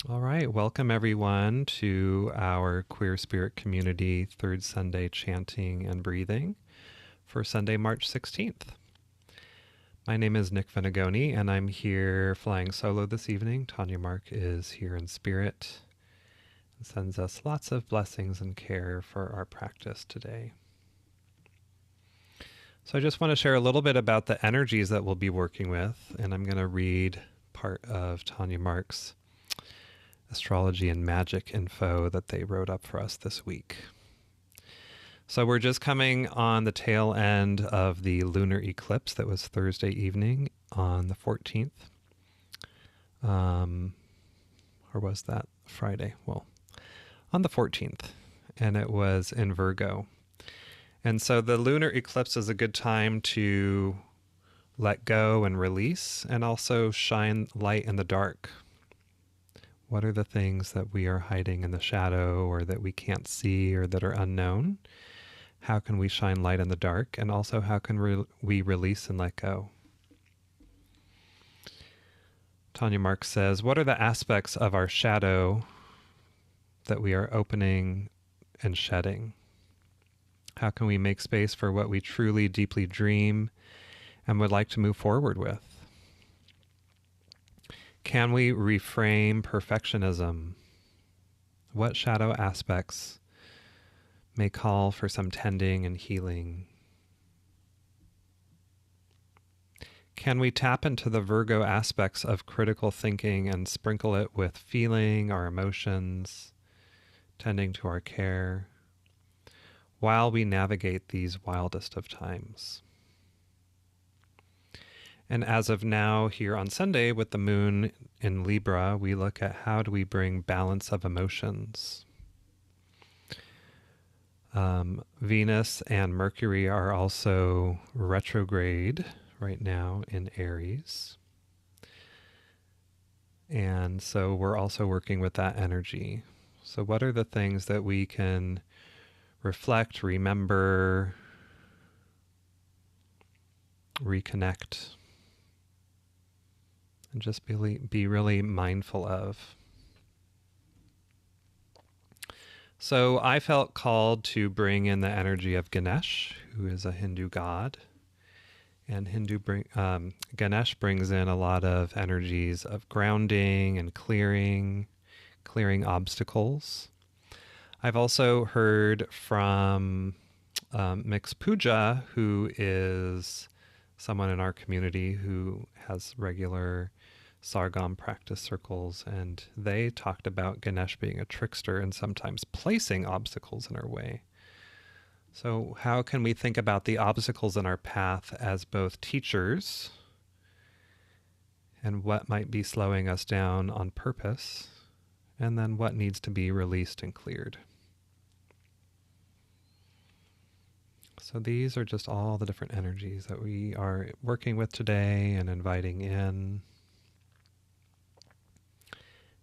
All right, welcome everyone to our Queer Spirit Community third Sunday chanting and breathing for Sunday, March 16th. My name is Nick Venegoni and I'm here flying solo this evening. TanyaMarck is here in spirit and sends us lots of blessings and care for our practice today. So I just want to share a little bit about the energies that we'll be working with, and I'm going to read part of TanyaMarck's Astrology and Magic info that they wrote up for us this week. So we're just coming on the tail end of the lunar eclipse that was Thursday evening on the 14th. Or was that Friday? Well, on the 14th. And it was in Virgo. And so the lunar eclipse is a good time to let go and release, and also shine light in the dark. What are the things that we are hiding in the shadow or that we can't see or that are unknown? How can we shine light in the dark? And also, how can we release and let go? TanyaMarck says, what are the aspects of our shadow that we are opening and shedding? How can we make space for what we truly, deeply dream and would like to move forward with? Can we reframe perfectionism? What shadow aspects may call for some tending and healing? Can we tap into the Virgo aspects of critical thinking and sprinkle it with feeling our emotions, tending to our care, while we navigate these wildest of times? And as of now, here on Sunday, with the moon in Libra, we look at how do we bring balance of emotions. Venus and Mercury are also retrograde right now in Aries. And so we're also working with that energy. So what are the things that we can reflect, remember, reconnect, and just be really mindful of? So I felt called to bring in the energy of Ganesh, who is a Hindu god. And Ganesh brings in a lot of energies of grounding and clearing obstacles. I've also heard from Mix Puja, who is someone in our community who has regular Sargam practice circles, and they talked about Ganesh being a trickster and sometimes placing obstacles in our way. So how can we think about the obstacles in our path as both teachers and what might be slowing us down on purpose, and then what needs to be released and cleared? So these are just all the different energies that we are working with today and inviting in.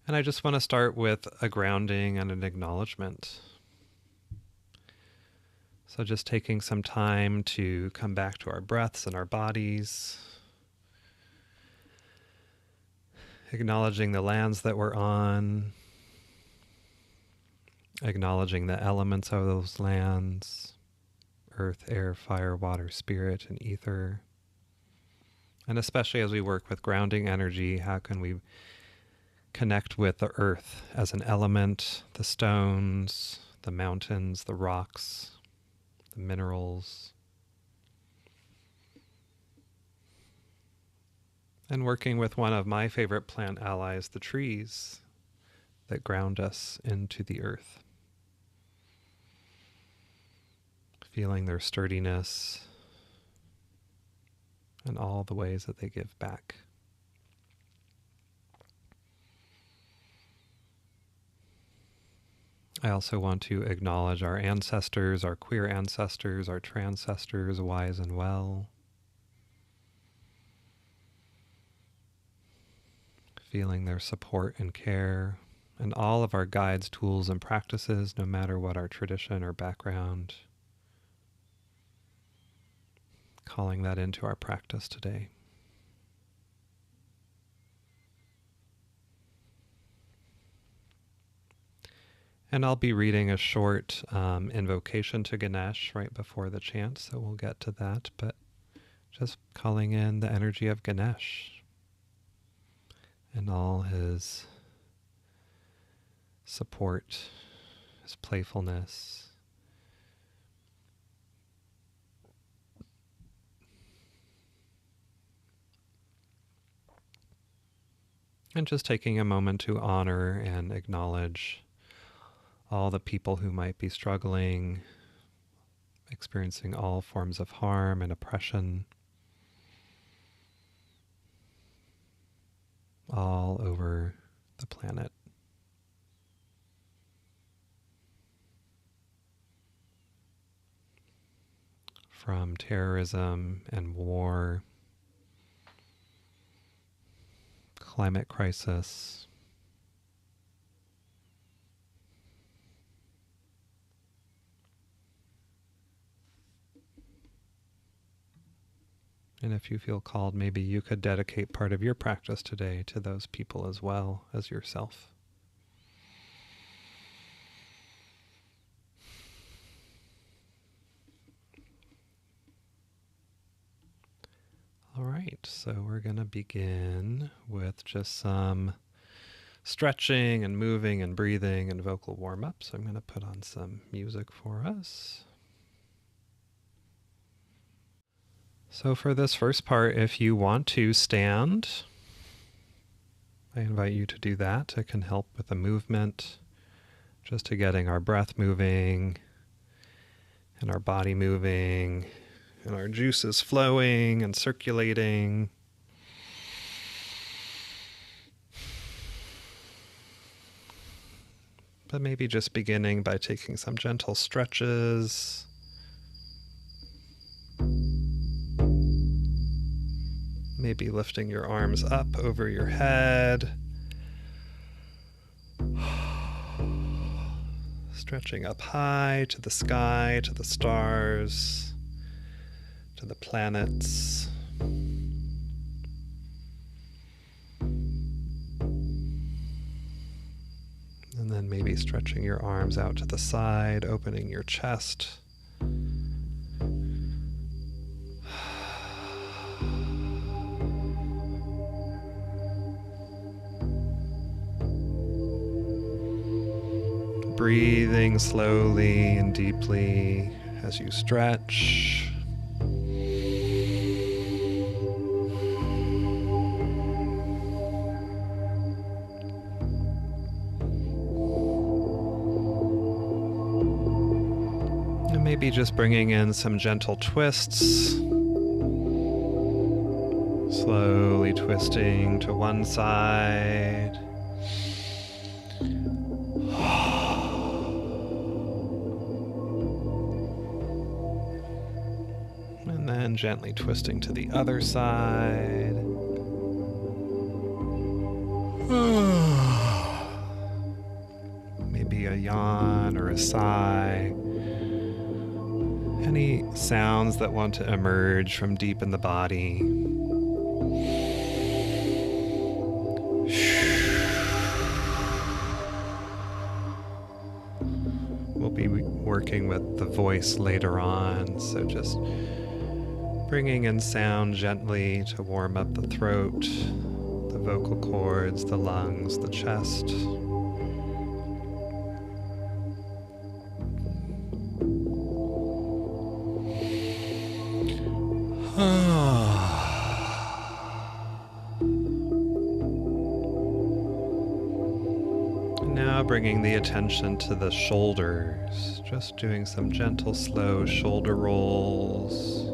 And I just want to start with a grounding and an acknowledgement. So just taking some time to come back to our breaths and our bodies, acknowledging the lands that we're on, acknowledging the elements of those lands, earth, air, fire, water, spirit, and ether. And especially as we work with grounding energy, how can we connect with the earth as an element, the stones, the mountains, the rocks, the minerals, and working with one of my favorite plant allies, the trees, that ground us into the earth. Feeling their sturdiness and all the ways that they give back. I also want to acknowledge our ancestors, our queer ancestors, our transcestors, wise and well. Feeling their support and care, and all of our guides, tools, and practices, no matter what our tradition or background. Calling that into our practice today. And I'll be reading a short invocation to Ganesh right before the chant, so we'll get to that. But just calling in the energy of Ganesh and all his support, his playfulness. And just taking a moment to honor and acknowledge all the people who might be struggling, experiencing all forms of harm and oppression, all over the planet. From terrorism and war, climate crisis, and if you feel called, maybe you could dedicate part of your practice today to those people as well as yourself. All right, so we're going to begin with just some stretching and moving and breathing and vocal warm-up. So I'm going to put on some music for us. So for this first part, if you want to stand, I invite you to do that. It can help with the movement, just to getting our breath moving and our body moving and our juices flowing and circulating. But maybe just beginning by taking some gentle stretches. Maybe lifting your arms up over your head. Stretching up high to the sky, to the stars, to the planets. And then maybe stretching your arms out to the side, opening your chest. Breathing slowly and deeply as you stretch. And maybe just bringing in some gentle twists. Slowly twisting to one side. And gently twisting to the other side. Maybe a yawn or a sigh. Any sounds that want to emerge from deep in the body. We'll be working with the voice later on, so just bringing in sound gently to warm up the throat, the vocal cords, the lungs, the chest. Now bringing the attention to the shoulders, just doing some gentle, slow shoulder rolls.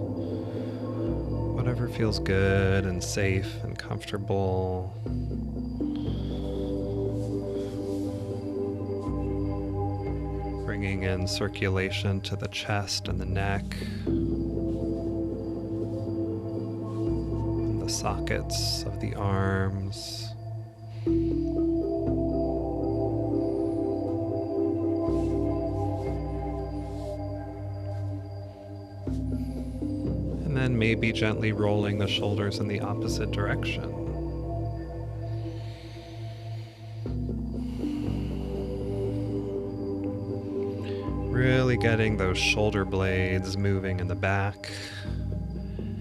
Whatever feels good and safe and comfortable. Bringing in circulation to the chest and the neck. And the sockets of the arms. And then maybe gently rolling the shoulders in the opposite direction. Really getting those shoulder blades moving in the back.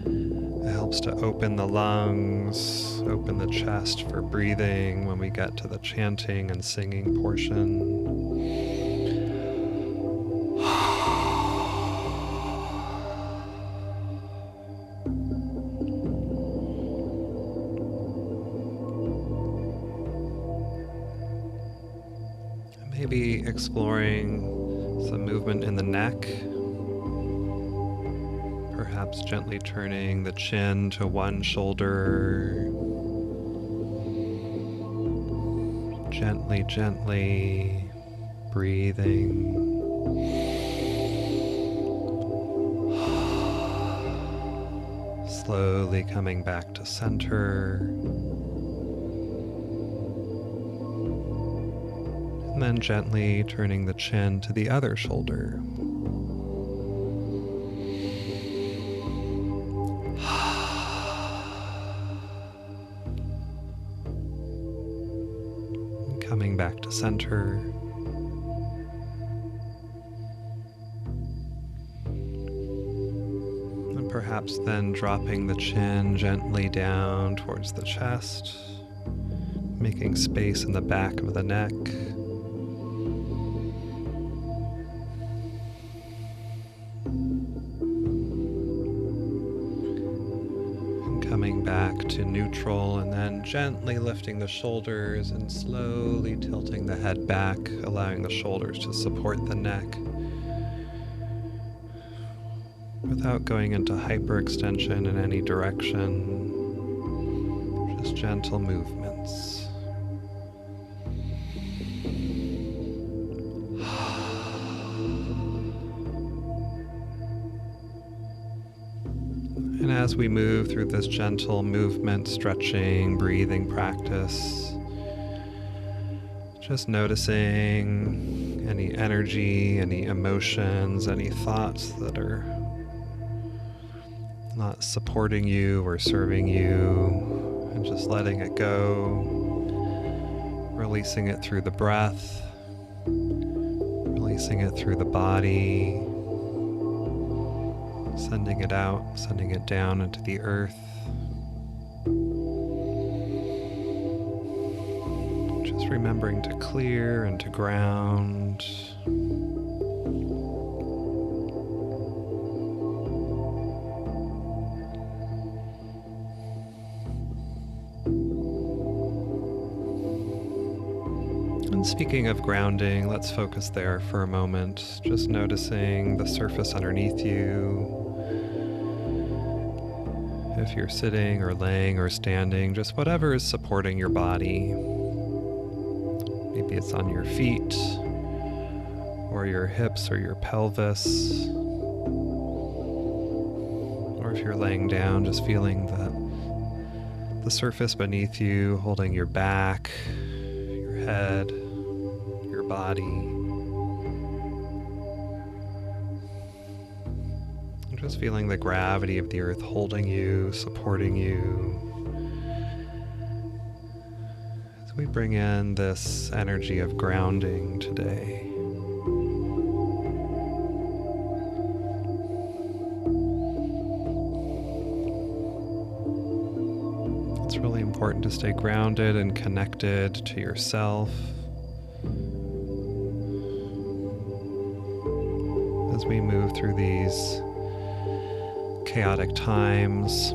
It helps to open the lungs, open the chest for breathing when we get to the chanting and singing portion. Maybe exploring some movement in the neck. Perhaps gently turning the chin to one shoulder. Gently, gently breathing. Slowly coming back to center. And then gently turning the chin to the other shoulder. And coming back to center. And perhaps then dropping the chin gently down towards the chest, making space in the back of the neck. Coming back to neutral, and then gently lifting the shoulders and slowly tilting the head back, allowing the shoulders to support the neck without going into hyperextension in any direction. Just gentle movements. And as we move through this gentle movement, stretching, breathing practice, just noticing any energy, any emotions, any thoughts that are not supporting you or serving you, and just letting it go, releasing it through the breath, releasing it through the body, sending it out, sending it down into the earth. Just remembering to clear and to ground. And speaking of grounding, let's focus there for a moment, just noticing the surface underneath you. If you're sitting or laying or standing, just whatever is supporting your body. Maybe it's on your feet, or your hips, or your pelvis. Or if you're laying down, just feeling the surface beneath you, holding your back, your head, your body. Just feeling the gravity of the earth holding you, supporting you. As we bring in this energy of grounding today. It's really important to stay grounded and connected to yourself. As we move through these chaotic times.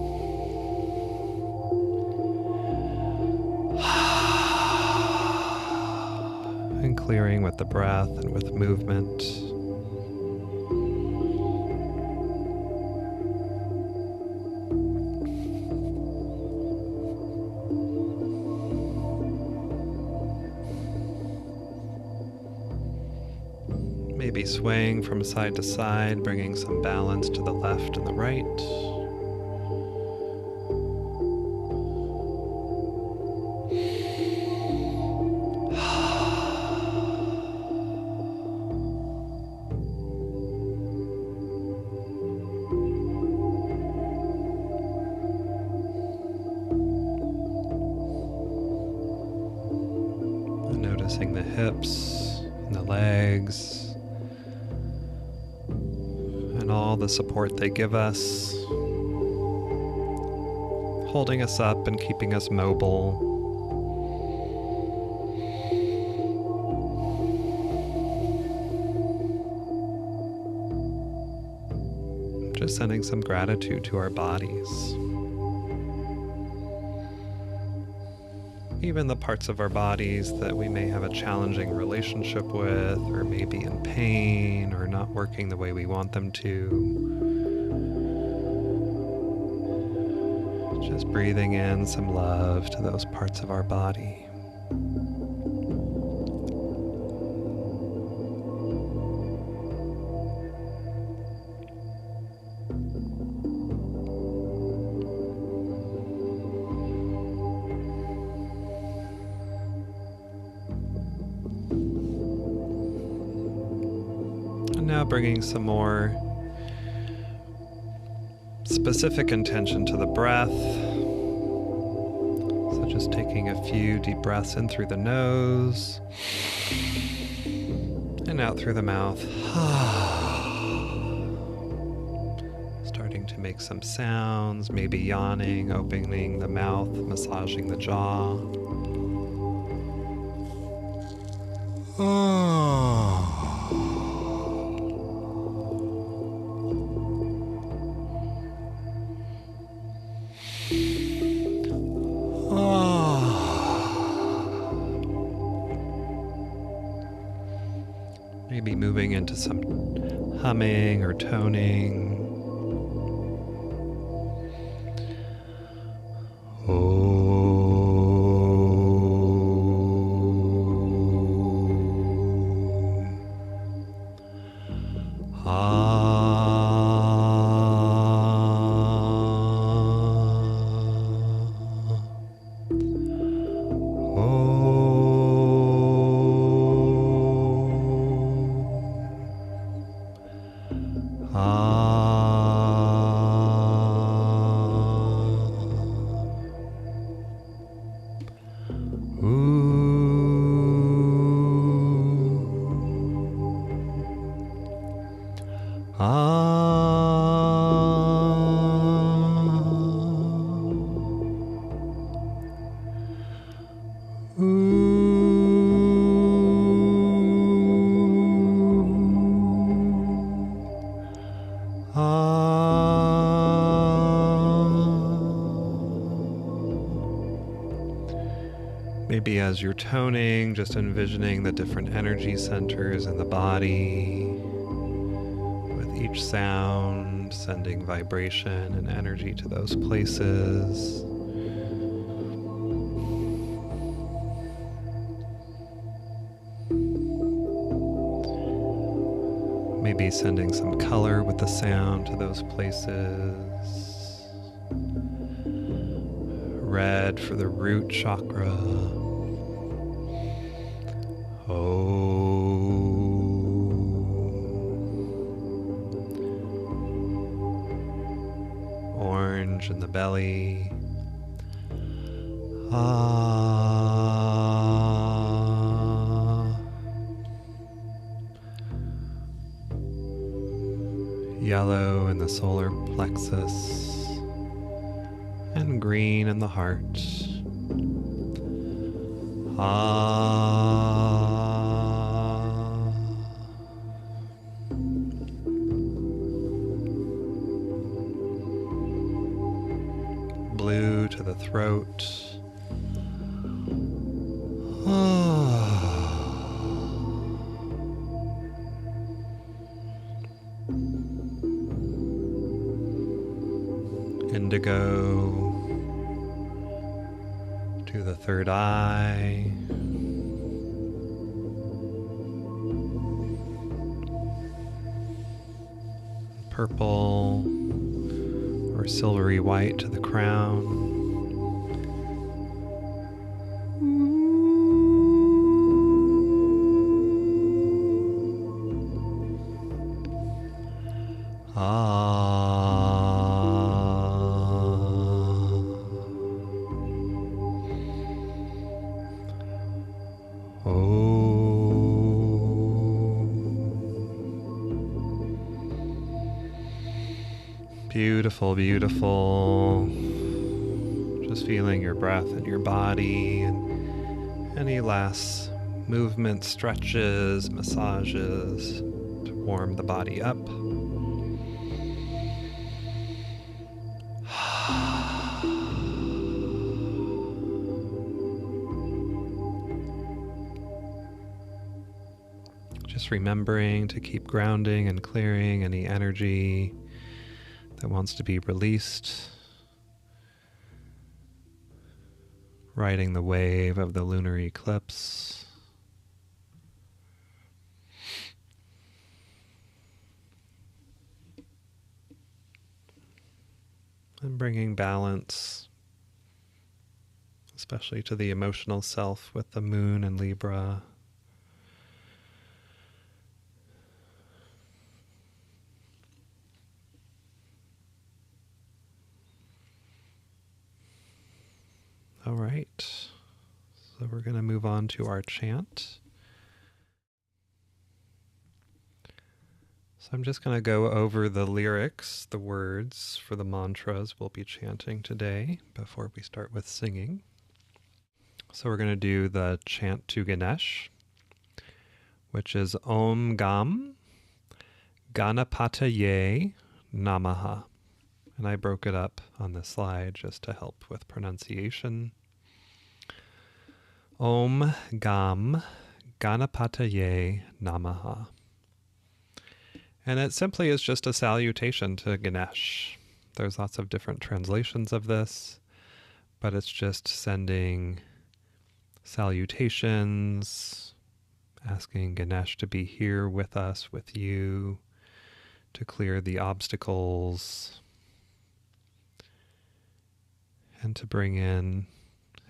And clearing with the breath and with movement. Maybe swaying from side to side, bringing some balance to the left and the right. And noticing the hips and the legs. and all the support they give us, holding us up and keeping us mobile. Just sending some gratitude to our bodies. Even the parts of our bodies that we may have a challenging relationship with, or may be in pain, or not working the way we want them to. Just breathing in some love to those parts of our body. Now bringing some more specific intention to the breath. So just taking a few deep breaths in through the nose and out through the mouth. Starting to make some sounds, maybe yawning, opening the mouth, massaging the jaw. Maybe moving into some humming or toning. Maybe as you're toning, just envisioning the different energy centers in the body. With each sound, sending vibration and energy to those places. Maybe sending some color with the sound to those places. Red for the root chakra. Orange in the belly. Yellow in the solar plexus. And green in the heart. Blue to the throat. Indigo to the third eye. Purple or silvery white to the crown. Beautiful, beautiful. Just feeling your breath in your body and any last movement, stretches, massages to warm the body up. Just remembering to keep grounding and clearing any energy that wants to be released. Riding the wave of the lunar eclipse. And bringing balance, especially to the emotional self with the moon and Libra. All right, so we're going to move on to our chant. So I'm just going to go over the lyrics, the words for the mantras we'll be chanting today before we start with singing. So we're going to do the chant to Ganesh, which is Om Gam Ganapataye Namaha. And I broke it up on the slide just to help with pronunciation. Om Gam Ganapataye Namaha. And it simply is just a salutation to Ganesh. There's lots of different translations of this, but it's just sending salutations, asking Ganesh to be here with us, with you, to clear the obstacles, and to bring in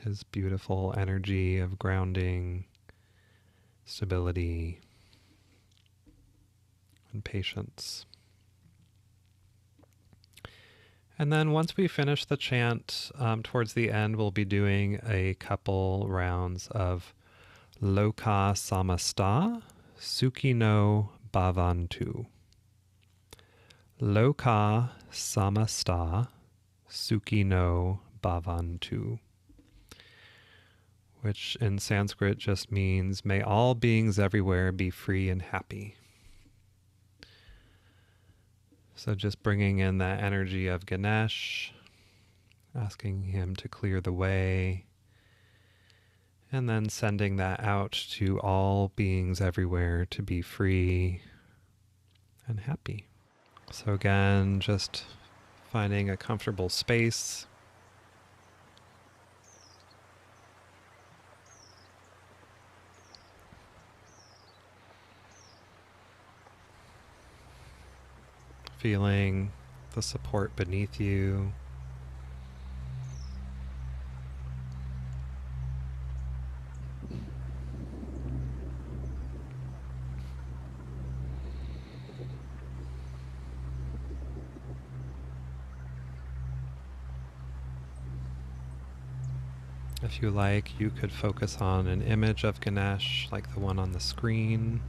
his beautiful energy of grounding, stability, and patience. And then once we finish the chant, towards the end, we'll be doing a couple rounds of Loka Samasta Sukhino Bhavantu. Loka Samasta Sukhino Bhavantu, which in Sanskrit just means, may all beings everywhere be free and happy. So just bringing in that energy of Ganesh, asking him to clear the way, and then sending that out to all beings everywhere to be free and happy. So again, just finding a comfortable space. Feeling the support beneath you. If you like, you could focus on an image of Ganesh, like the one on the screen.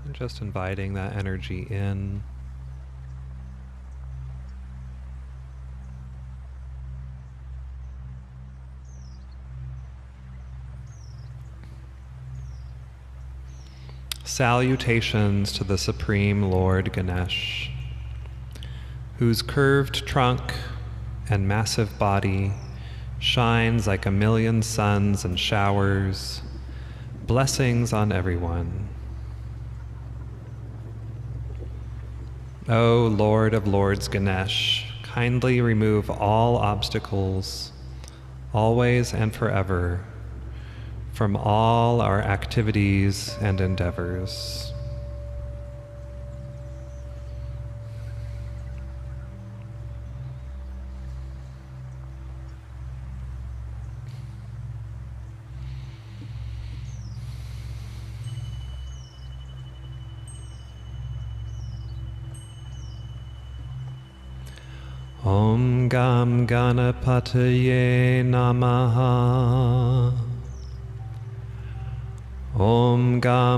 And just inviting that energy in. Salutations to the Supreme Lord Ganesh, whose curved trunk and massive body shines like a million suns and showers, blessings on everyone. O Lord of Lords Ganesh, kindly remove all obstacles, always and forever, from all our activities and endeavors. Om Gam Ganapataye Namaha. Om Gam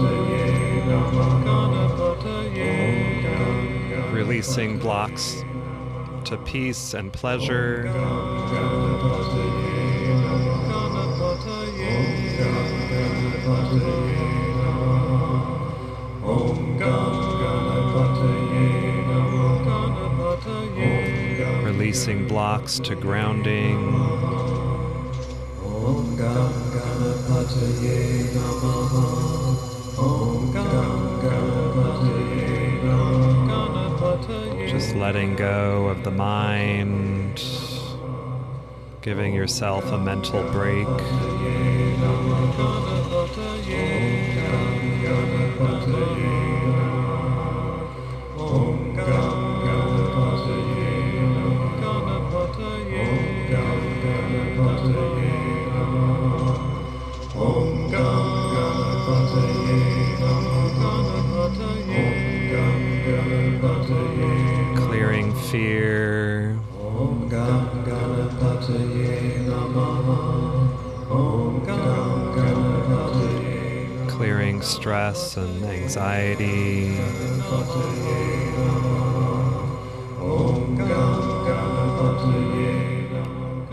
releasing blocks to peace and pleasure. Releasing blocks to grounding. Just letting go of the mind, giving yourself a mental break. Clearing fear. Clearing stress and anxiety.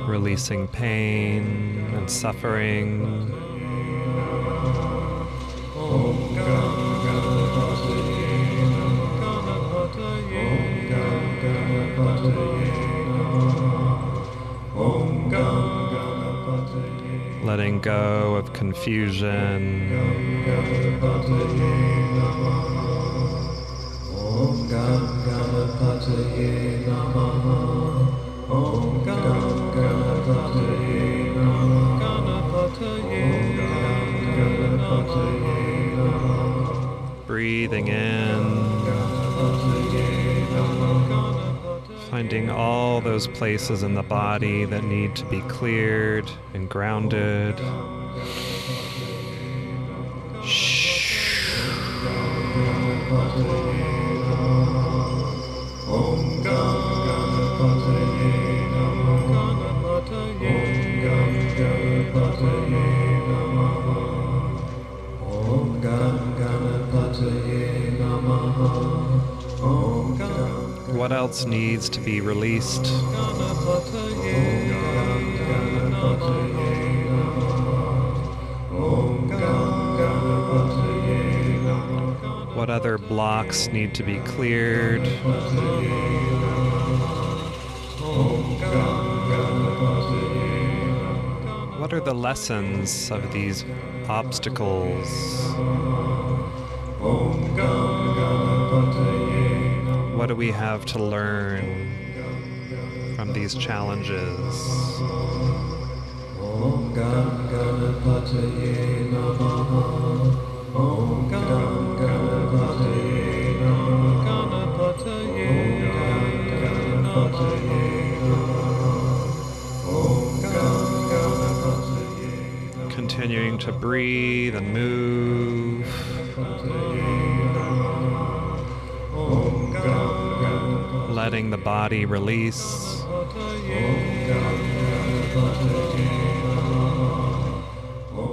Releasing pain and suffering. Letting go of confusion. Breathing in. Finding all those places in the body that need to be cleared and grounded. What else needs to be released? What other blocks need to be cleared? What are the lessons of these obstacles? What do we have to learn from these challenges? Continuing to breathe and move. Letting the body release.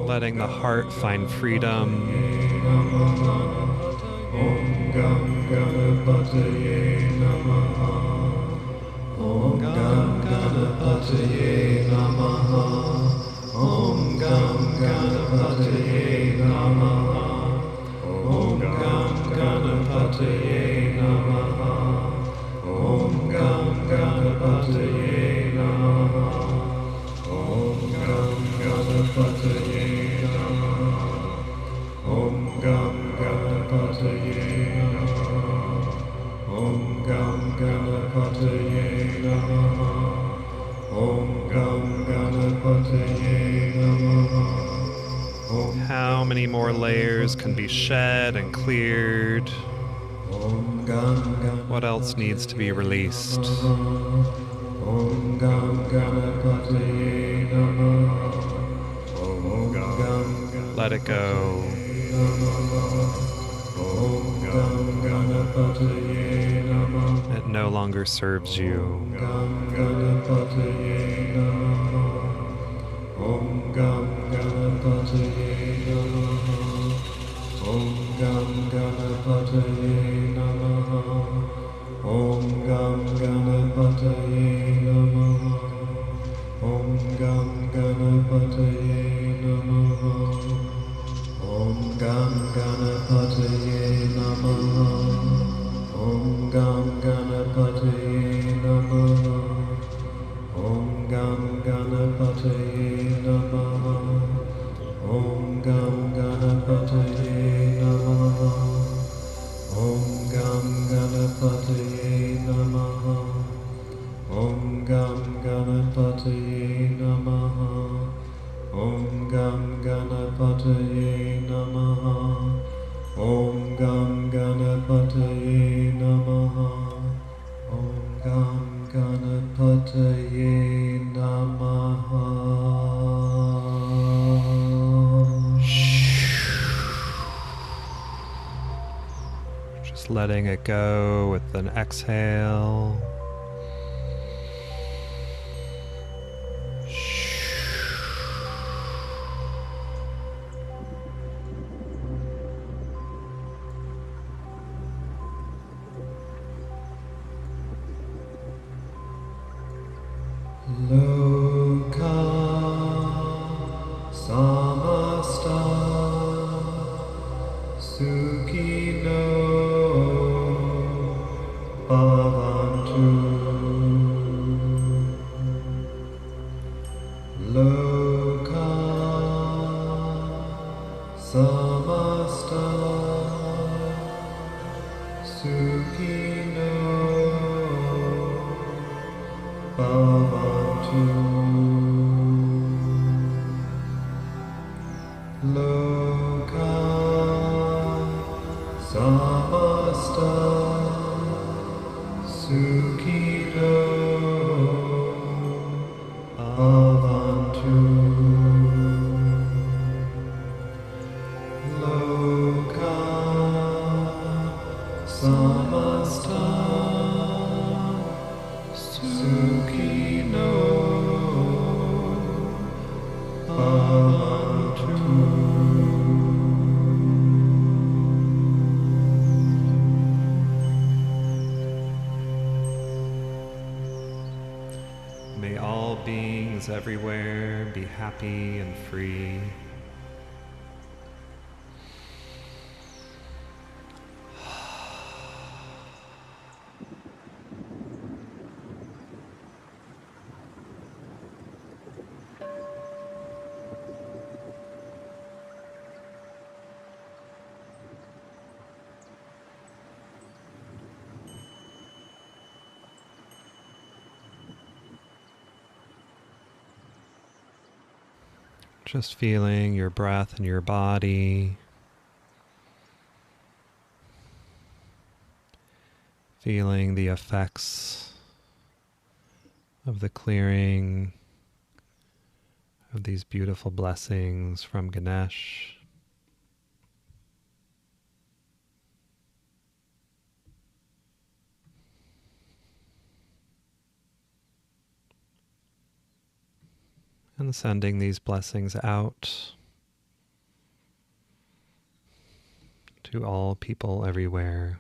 Letting the heart find freedom. How many more layers can be shed and cleared? What else needs to be released? Let it go. It no longer serves you. Om Ganapataye Namaha. Om Gam Ganapataye Namaha. Om Gam Ganapataye Namaha. Om Gam Ganapataye Namaha. Om Gam Ganapataye Namaha. Om Gam Ganapataye Namaha. Om Gam Ganapataye Namaha. Om Gam Ganapataye Namaha. Om Gam Ganapataye Namaha. Om Gam Ganapataye Namaha. Just letting it go with an exhale. Loka samasta sukhino bhavantu. Loka samasta sukhino bhavantu. Loka samasta sukhino bhavantu. Loka samasta sukhino bhavantu. May all beings everywhere be happy and free. Just feeling your breath in your body, feeling the effects of the clearing of these beautiful blessings from Ganesh. And sending these blessings out to all people everywhere,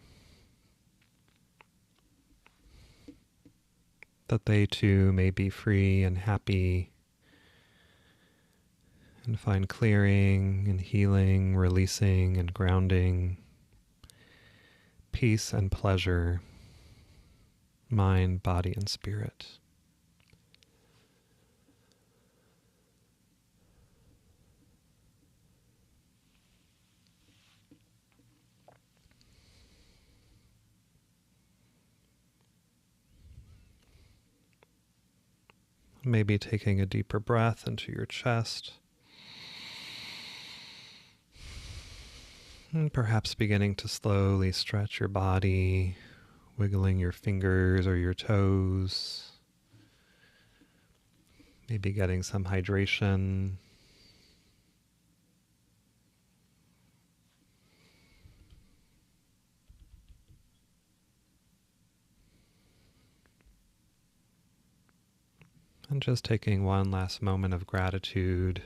that they too may be free and happy and find clearing and healing, releasing and grounding, peace and pleasure, mind, body, and spirit. Maybe taking a deeper breath into your chest. And perhaps beginning to slowly stretch your body, wiggling your fingers or your toes. Maybe getting some hydration. And just taking one last moment of gratitude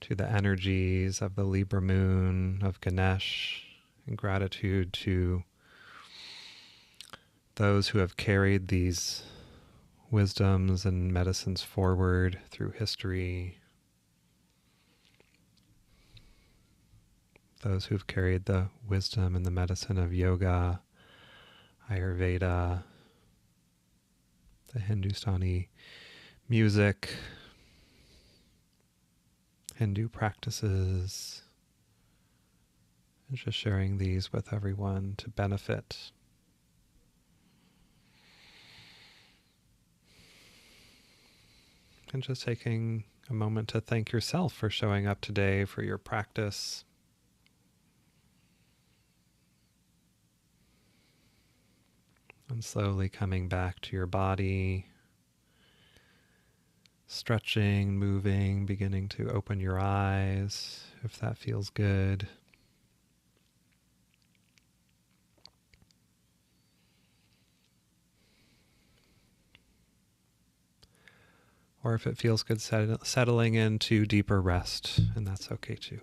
to the energies of the Libra moon, of Ganesh, and gratitude to those who have carried these wisdoms and medicines forward through history, those who've carried the wisdom and the medicine of yoga, Ayurveda, the Hindustani music, Hindu practices, and just sharing these with everyone to benefit. And just taking a moment to thank yourself for showing up today for your practice. And slowly coming back to your body, stretching, moving, beginning to open your eyes if that feels good. Or if it feels good, settling into deeper rest, and that's okay too.